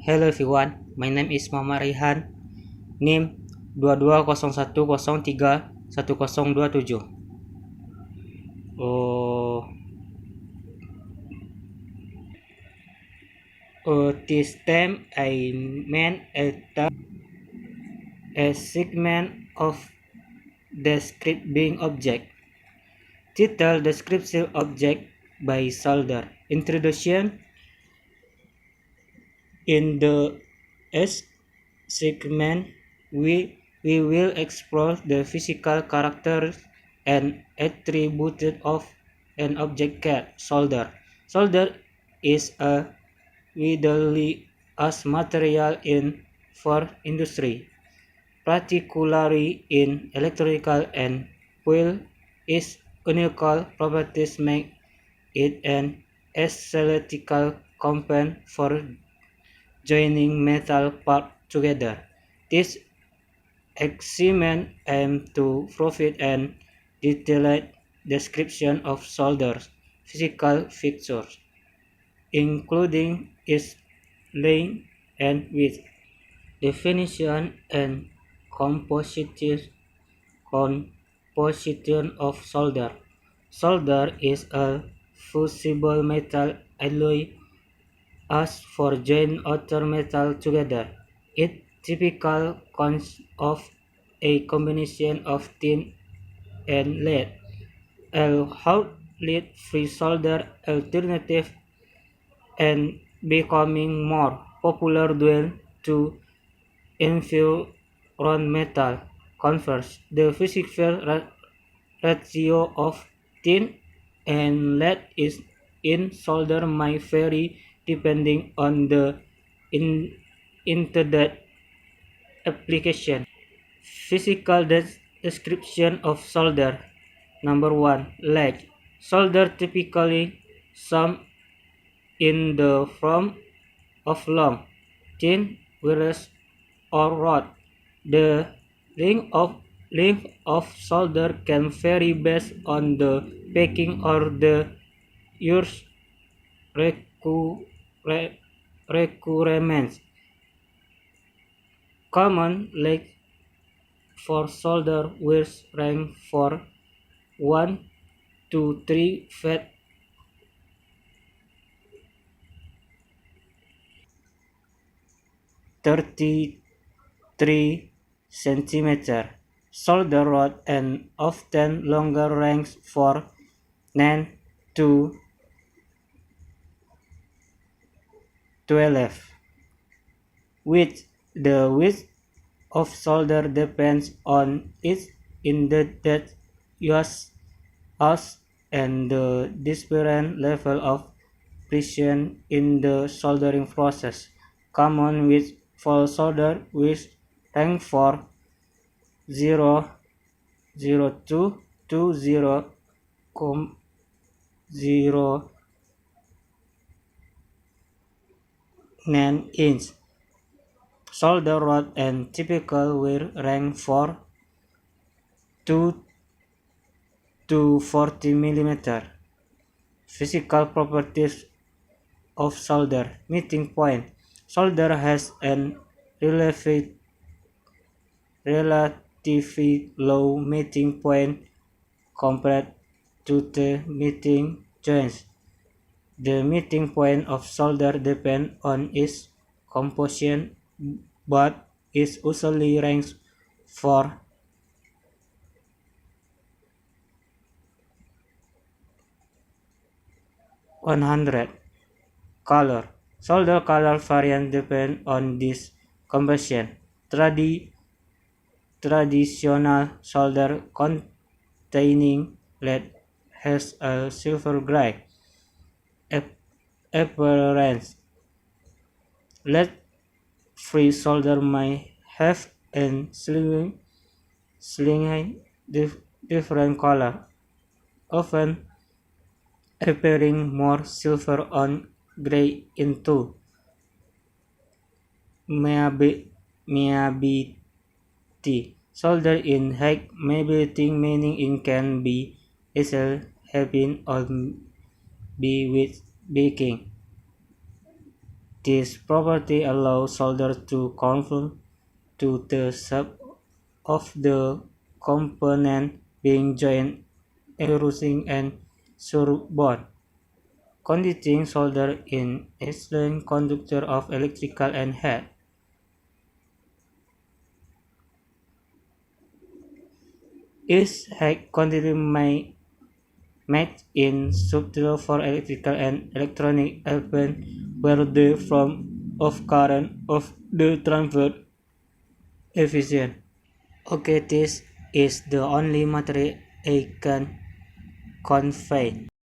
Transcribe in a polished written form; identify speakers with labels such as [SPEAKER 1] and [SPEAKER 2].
[SPEAKER 1] Hello everyone, my name is Mama Rihan, NIM 2201031027. Oh, this time I meant a segment of describing object. Title Descriptive Object by Solder. Introduction. In the S segment, we will explore the physical characters and attributes of an object called solder. Solder is a widely used material for industry, particularly in electrical and fuel. Its unique properties make it an essential component for joining metal parts together. This experiment aims to provide an detailed description of solder's physical features, including its length and width, definition, and composition of solder. Solder is a fusible metal alloy used for joining other metals together. It typically consists of a combination of tin and lead. A hot lead-free solder alternative and becoming more popular due to environmental concerns. The physical ratio of tin and lead is in solder may vary depending on the intended application. Physical description of solder. Number 1. Latch. Solder typically some in the form of long, thin wires or rod. The length of solder can vary based on the packing or the use requirements. Common length for solder wires range from 1 to 3 feet 33 centimeter. Solder rod and often longer range for 9 to 12. Width. The width of solder depends on its intended use and the different level of precision in the soldering process. Common width for solder width range for 0.02 to 0.09 inch. Solder rod and typical wire range for 2 to 40 mm. Physical properties of solder. Meeting point. Solder has an relatively low meeting point compared to the meeting joints. The meeting point of solder depends on its composition, but is usually ranged for 100. Color. Solder color variant depend on this composition. Traditional solder containing lead has a silver gray appearance. Lead-free solder may have a slightly different color, often appearing more silver or gray into malleability. Solder in high malleability meaning it can be easily hardened or be with baking. This property allows solder to conform to the shape of the component being joined, reducing and board. Conducting solder in excellent conductor of electrical and heat. Is heat conductor made in substitute for electrical and electronic equipment where the flow of current of the transfer efficient. Okay, this is the only material I can convey.